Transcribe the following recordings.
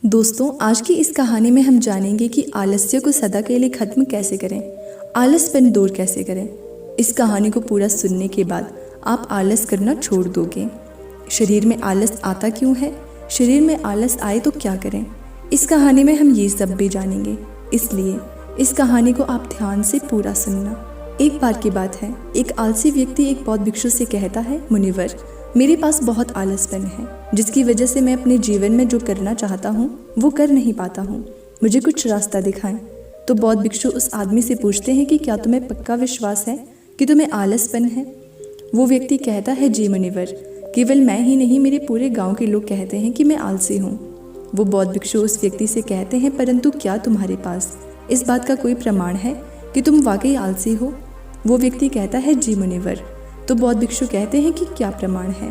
दोस्तों, आज की इस कहानी में हम जानेंगे कि आलस्य को सदा के लिए खत्म कैसे करें, आलसपन दूर कैसे करें। इस कहानी को पूरा सुनने के बाद आप आलस करना छोड़ दोगे। शरीर में आलस आता क्यों है, शरीर में आलस आए तो क्या करें, इस कहानी में हम ये सब भी जानेंगे। इसलिए इस कहानी को आप ध्यान से पूरा सुनना। एक बार की बात है, एक आलसी व्यक्ति एक बौद्ध भिक्षु से कहता है, मुनिवर, मेरे पास बहुत आलसपन है, जिसकी वजह से मैं अपने जीवन में जो करना चाहता हूँ वो कर नहीं पाता हूँ। मुझे कुछ रास्ता दिखाएं। तो बौद्ध भिक्षु उस आदमी से पूछते हैं कि क्या तुम्हें पक्का विश्वास है कि तुम्हें आलसपन है। वो व्यक्ति कहता है, जी मुनिवर, केवल मैं ही नहीं, मेरे पूरे गांव के लोग कहते हैं कि मैं आलसी हूँ। वो बौद्ध भिक्षु उस व्यक्ति से कहते हैं, परंतु क्या तुम्हारे पास इस बात का कोई प्रमाण है कि तुम वाकई आलसी हो। वो व्यक्ति कहता है, जी मुनिवर। तो बौद्ध भिक्षु कहते हैं कि क्या प्रमाण है।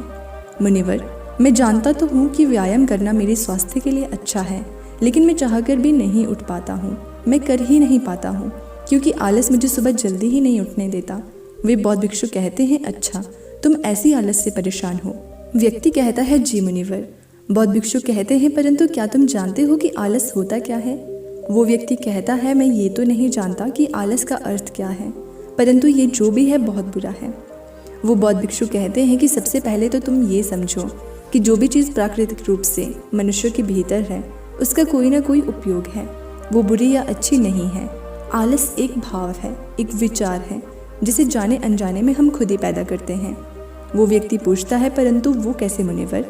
मुनिवर, मैं जानता तो हूँ कि व्यायाम करना मेरे स्वास्थ्य के लिए अच्छा है, लेकिन मैं चाहकर भी नहीं उठ पाता हूँ, मैं कर ही नहीं पाता हूँ, क्योंकि आलस मुझे सुबह जल्दी ही नहीं उठने देता। वे बौद्ध भिक्षु कहते हैं, अच्छा, तुम ऐसी आलस से परेशान हो। व्यक्ति कहता है, जी मुनिवर। बौद्ध भिक्षु कहते हैं, परंतु क्या तुम जानते हो कि आलस होता क्या है। वो व्यक्ति कहता है, मैं ये तो नहीं जानता कि आलस का अर्थ क्या है, परंतु ये जो भी है बहुत बुरा है। वो बौद्ध भिक्षु कहते हैं कि सबसे पहले तो तुम ये समझो कि जो भी चीज़ प्राकृतिक रूप से मनुष्य के भीतर है उसका कोई ना कोई उपयोग है, वो बुरी या अच्छी नहीं है। आलस एक भाव है, एक विचार है, जिसे जाने अनजाने में हम खुद ही पैदा करते हैं। वो व्यक्ति पूछता है, परंतु वो कैसे मुनिवर।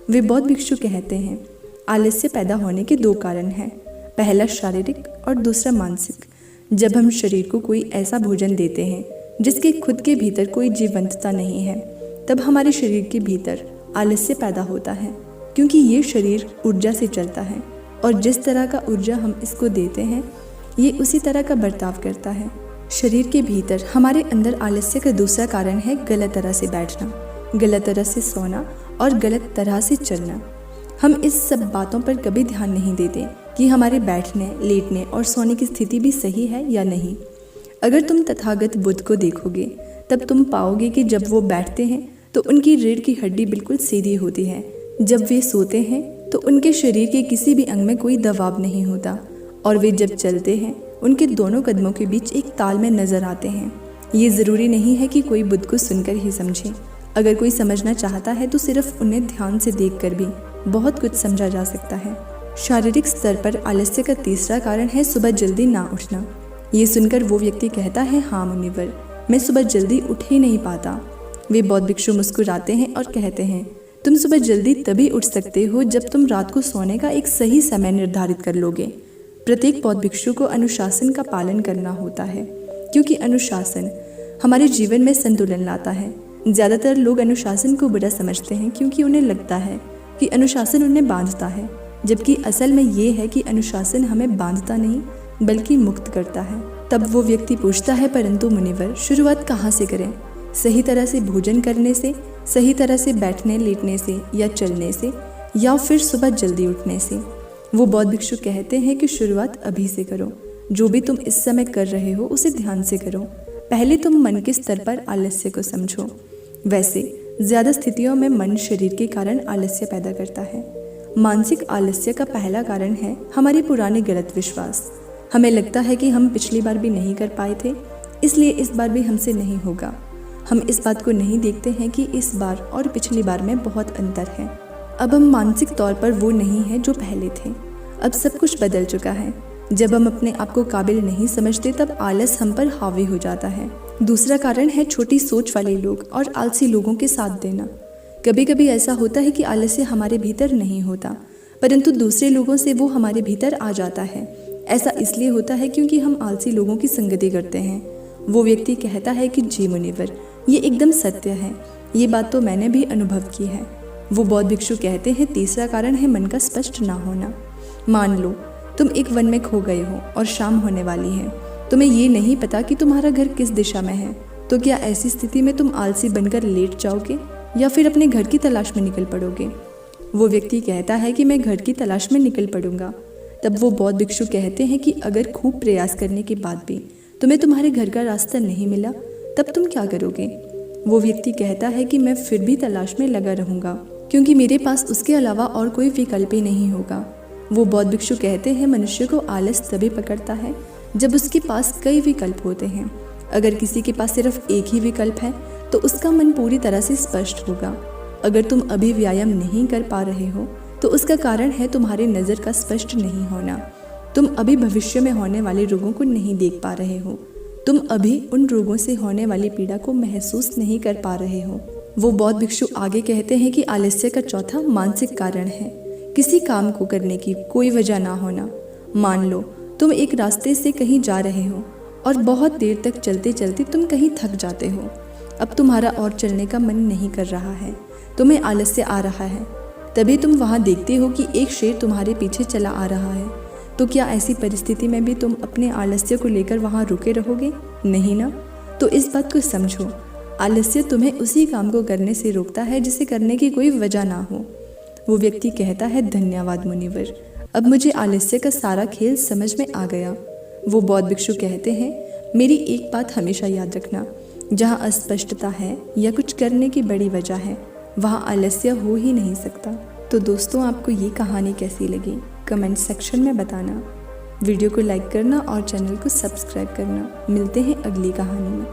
वे बौद्ध भिक्षु कहते हैं, आलस्य पैदा होने के दो कारण हैं, पहला शारीरिक और दूसरा मानसिक। जब हम शरीर को कोई ऐसा भोजन देते हैं जिसके खुद के भीतर कोई जीवंतता नहीं है, तब हमारे शरीर के भीतर आलस्य पैदा होता है, क्योंकि ये शरीर ऊर्जा से चलता है और जिस तरह का ऊर्जा हम इसको देते हैं ये उसी तरह का बर्ताव करता है। शरीर के भीतर हमारे अंदर आलस्य का दूसरा कारण है गलत तरह से बैठना, गलत तरह से सोना और गलत तरह से चलना। हम इस सब बातों पर कभी ध्यान नहीं देते कि हमारे बैठने, लेटने और सोने की स्थिति भी सही है या नहीं। अगर तुम तथागत बुद्ध को देखोगे तब तुम पाओगे कि जब वो बैठते हैं तो उनकी रीढ़ की हड्डी बिल्कुल सीधी होती है। जब वे सोते हैं तो उनके शरीर के किसी भी अंग में कोई दबाव नहीं होता और वे जब चलते हैं उनके दोनों कदमों के बीच एक तालमेल नजर आते हैं। ये ज़रूरी नहीं है कि कोई बुद्ध को सुनकर ही समझे। अगर कोई समझना चाहता है तो सिर्फ उन्हें ध्यान से देखकर भी बहुत कुछ समझा जा सकता है। शारीरिक स्तर पर आलस्य का तीसरा कारण है सुबह जल्दी ना उठना। ये सुनकर वो व्यक्ति कहता है, हाँ मुनिवर, मैं सुबह जल्दी उठ ही नहीं पाता। वे बौद्ध भिक्षु मुस्कुराते हैं और कहते हैं, तुम सुबह जल्दी तभी उठ सकते हो जब तुम रात को सोने का एक सही समय निर्धारित कर लोगे। प्रत्येक बौद्ध भिक्षु को अनुशासन का पालन करना होता है, क्योंकि अनुशासन हमारे जीवन में संतुलन लाता है। ज़्यादातर लोग अनुशासन को बुरा समझते हैं क्योंकि उन्हें लगता है कि अनुशासन उन्हें बांधता है, जबकि असल में ये है कि अनुशासन हमें बांधता नहीं बल्कि मुक्त करता है। तब वो व्यक्ति पूछता है, परंतु मुनिवर, शुरुआत कहाँ से करें, सही तरह से भोजन करने से, सही तरह से बैठने लेटने से या चलने से, या फिर सुबह जल्दी उठने से। वो बौद्ध भिक्षु कहते हैं कि शुरुआत अभी से करो। जो भी तुम इस समय कर रहे हो उसे ध्यान से करो। पहले तुम मन के स्तर पर आलस्य को समझो। वैसे ज़्यादा स्थितियों में मन शरीर के कारण आलस्य पैदा करता है। मानसिक आलस्य का पहला कारण है हमारे पुराने गलत विश्वास। हमें लगता है कि हम पिछली बार भी नहीं कर पाए थे, इसलिए इस बार भी हमसे नहीं होगा। हम इस बात को नहीं देखते हैं कि इस बार और पिछली बार में बहुत अंतर है। अब हम मानसिक तौर पर वो नहीं है जो पहले थे। अब सब कुछ बदल चुका है। जब हम अपने आप को काबिल नहीं समझते तब आलस हम पर हावी हो जाता है। दूसरा कारण है छोटी सोच वाले लोग और आलसी लोगों के साथ देना। कभी कभी ऐसा होता है कि आलस्य हमारे भीतर नहीं होता, परंतु दूसरे लोगों से वो हमारे भीतर आ जाता है। ऐसा इसलिए होता है क्योंकि हम आलसी लोगों की संगति करते हैं। वो व्यक्ति कहता है कि जी मुनिवर, ये एकदम सत्य है, ये बात तो मैंने भी अनुभव की है। वो बौद्ध भिक्षु कहते हैं, तीसरा कारण है मन का स्पष्ट ना होना। मान लो तुम एक वन में खो गए हो और शाम होने वाली है। तुम्हें ये नहीं पता कि तुम्हारा घर किस दिशा में है, तो क्या ऐसी स्थिति में तुम आलसी बनकर लेट जाओगे या फिर अपने घर की तलाश में निकल पड़ोगे। वो व्यक्ति कहता है कि मैं घर की तलाश में निकल पड़ूंगा। तब वो बौद्ध भिक्षु कहते हैं कि अगर खूब प्रयास करने के बाद भी तुम्हें तुम्हारे घर का रास्ता नहीं मिला तब तुम क्या करोगे। वो व्यक्ति कहता है कि मैं फिर भी तलाश में लगा रहूँगा, क्योंकि मेरे पास उसके अलावा और कोई विकल्प ही नहीं होगा। वो बौद्ध भिक्षु कहते हैं, मनुष्य को आलस तभी पकड़ता है जब उसके पास कई विकल्प होते हैं। अगर किसी के पास सिर्फ एक ही विकल्प है तो उसका मन पूरी तरह से स्पष्ट होगा। अगर तुम अभी व्यायाम नहीं कर पा रहे हो तो उसका कारण है तुम्हारी नज़र का स्पष्ट नहीं होना। तुम अभी भविष्य में होने वाले रोगों को नहीं देख पा रहे हो। तुम अभी उन रोगों से होने वाली पीड़ा को महसूस नहीं कर पा रहे हो। वो बौद्ध भिक्षु आगे कहते हैं कि आलस्य का चौथा मानसिक कारण है किसी काम को करने की कोई वजह ना होना। मान लो तुम एक रास्ते से कहीं जा रहे हो और बहुत देर तक चलते चलते तुम कहीं थक जाते हो। अब तुम्हारा और चलने का मन नहीं कर रहा है, तुम्हें आलस्य आ रहा है। तभी तुम वहाँ देखते हो कि एक शेर तुम्हारे पीछे चला आ रहा है। तो क्या ऐसी परिस्थिति में भी तुम अपने आलस्य को लेकर वहाँ रुके रहोगे? नहीं ना। तो इस बात को समझो, आलस्य तुम्हें उसी काम को करने से रोकता है जिसे करने की कोई वजह ना हो। वो व्यक्ति कहता है, धन्यवाद मुनिवर, अब मुझे आलस्य का सारा खेल समझ में आ गया। वो बौद्ध भिक्षु कहते हैं, मेरी एक बात हमेशा याद रखना, जहाँ अस्पष्टता है या कुछ करने की बड़ी वजह है वहाँ आलस्य हो ही नहीं सकता। तो दोस्तों, आपको ये कहानी कैसी लगी कमेंट सेक्शन में बताना। वीडियो को लाइक करना और चैनल को सब्सक्राइब करना। मिलते हैं अगली कहानी में।